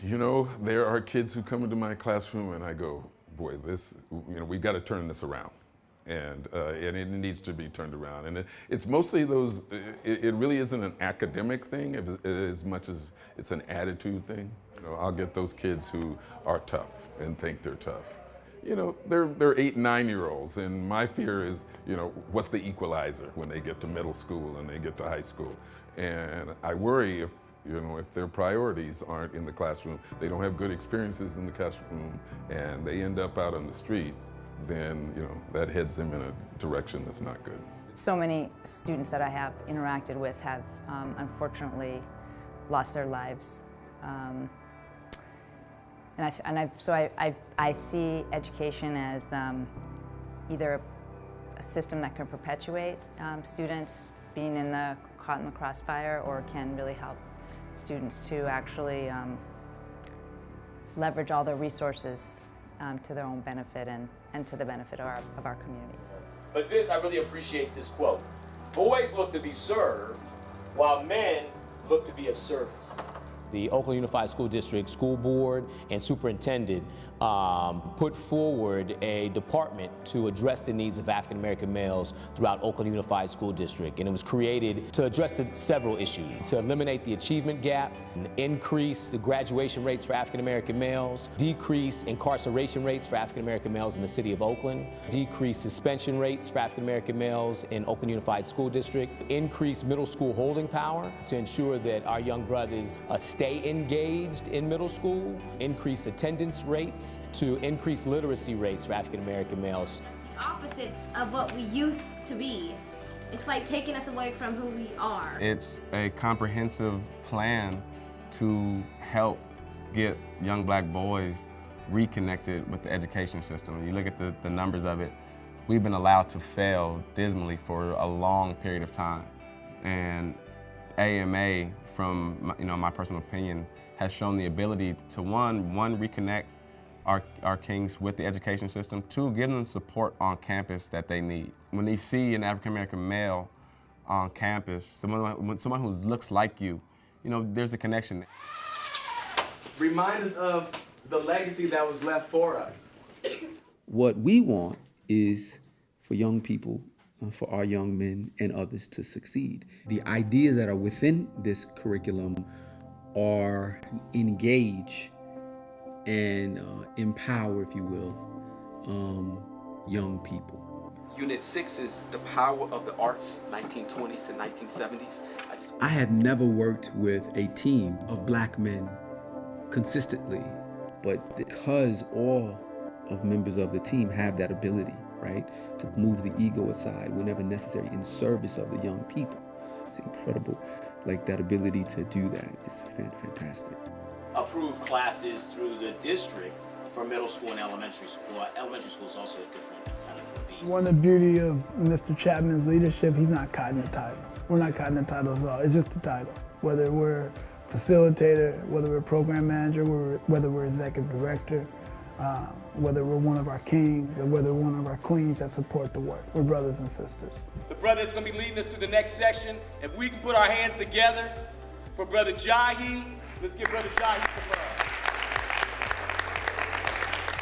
You know, there are kids who come into my classroom and I go, boy, we've got to turn this around. And it needs to be turned around. And it's mostly those, it really isn't an academic thing as much as it's an attitude thing. You know, I'll get those kids who are tough and think they're tough. You know, they're 8 and 9-year-olds, and my fear is, you know, what's the equalizer when they get to middle school and they get to high school? And I worry if their priorities aren't in the classroom, they don't have good experiences in the classroom, and they end up out on the street, then, you know, that heads them in a direction that's not good. So many students that I have interacted with have unfortunately lost their lives. I see education as either a system that can perpetuate students being caught in the crossfire, or can really help students to actually leverage all their resources to their own benefit and to the benefit of our communities. But I really appreciate this quote. Boys look to be served, while men look to be of service. The Oakland Unified School District School Board and Superintendent put forward a department to address the needs of African American males throughout Oakland Unified School District. And it was created to address several issues: to eliminate the achievement gap, increase the graduation rates for African American males, decrease incarceration rates for African American males in the city of Oakland, decrease suspension rates for African American males in Oakland Unified School District, increase middle school holding power to ensure that our young brothers stay engaged in middle school, increase attendance rates, to increase literacy rates for African American males. The opposites of what we used to be. It's like taking us away from who we are. It's a comprehensive plan to help get young black boys reconnected with the education system. You look at the numbers of it, we've been allowed to fail dismally for a long period of time. And AAMA, from my personal opinion, has shown the ability to one, reconnect our kings with the education system, two, give them support on campus that they need. When they see an African American male on campus, someone who looks like you, there's a connection. Remind us of the legacy that was left for us. What we want is for young people, for our young men and others to succeed. The ideas that are within this curriculum are to engage and empower, if you will, young people. Unit 6 is the power of the arts, 1920s to 1970s. I have never worked with a team of black men consistently, but because all of members of the team have that ability, right, to move the ego aside whenever necessary in service of the young people. It's incredible, like that ability to do that is fantastic. Approved classes through the district for middle school and elementary school. Elementary school is also a different kind of beast. One of the beauty of Mr. Chapman's leadership, he's not caught in the titles. We're not caught in the titles at all. It's just the title. Whether we're facilitator, whether we're program manager, whether we're executive director, whether we're one of our kings or whether we're one of our queens that support the work. We're brothers and sisters. The brother is going to be leading us through the next section. If we can put our hands together for Brother Jahi, let's give Brother Jahi some love.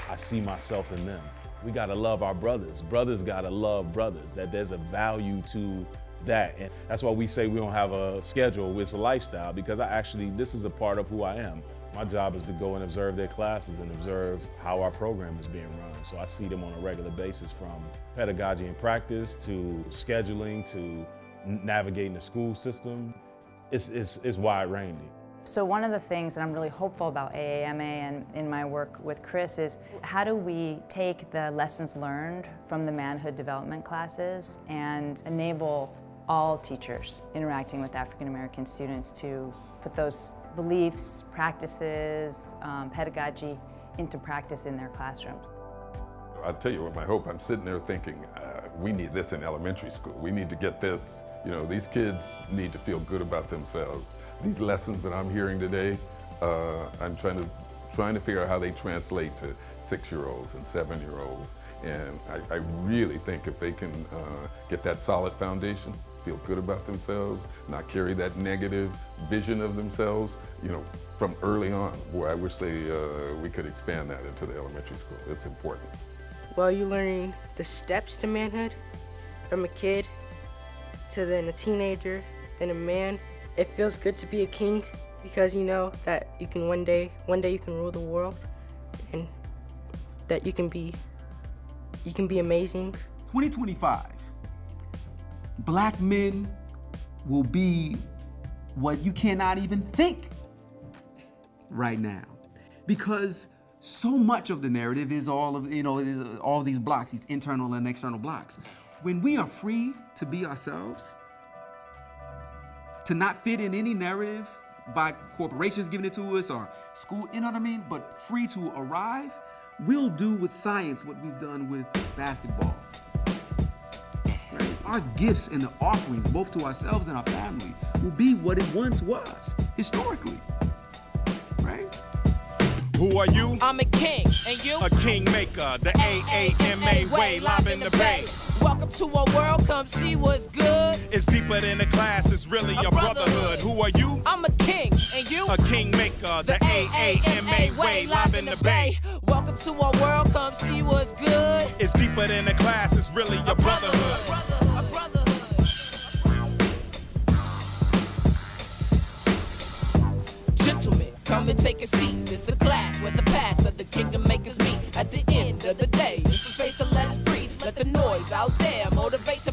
I see myself in them. We got to love our brothers. Brothers got to love brothers, that there's a value to that. And that's why we say we don't have a schedule, it's a lifestyle, because this is a part of who I am. My job is to go and observe their classes and observe how our program is being run. So I see them on a regular basis, from pedagogy and practice to scheduling to navigating the school system. It's wide-ranging. So one of the things that I'm really hopeful about AAMA and in my work with Chris is how do we take the lessons learned from the manhood development classes and enable all teachers interacting with African American students to put those beliefs, practices, pedagogy into practice in their classrooms. I'll tell you what my hope, I'm sitting there thinking, we need this in elementary school. We need to get this, these kids need to feel good about themselves. These lessons that I'm hearing today, I'm trying to figure out how they translate to 6-year-olds and 7-year-olds. And I really think if they can get that solid foundation, feel good about themselves, not carry that negative vision of themselves, you know, from early on. Boy, I wish we could expand that into the elementary school. It's important. Well, you're learning the steps to manhood from a kid to then a teenager, then a man. It feels good to be a king because you know that you can one day you can rule the world, and that you can be amazing. 2025, black men will be what you cannot even think right now, because so much of the narrative is all of, is all these blocks, these internal and external blocks. When we are free to be ourselves, to not fit in any narrative by corporations giving it to us or school, you know what I mean? But free to arrive, we'll do with science what we've done with basketball. Right? Our gifts and the offerings, both to ourselves and our family, will be what it once was, historically. Right? Who are you? I'm a king, and you? A kingmaker, the AAMA way, live in the bay. Welcome to our world, come see what's good. It's deeper than a class, it's really a brotherhood. Who are you? I'm a king, and you? A kingmaker, the AAMA way, live in the bay. Welcome to our world, come see what's good. It's deeper than a class, it's really a brotherhood. A brotherhood. Gentlemen, come and take a seat. It's a class where the past of the kingdom makers meet. At the end of the day, it's a space to let us breathe. Let the noise out there motivate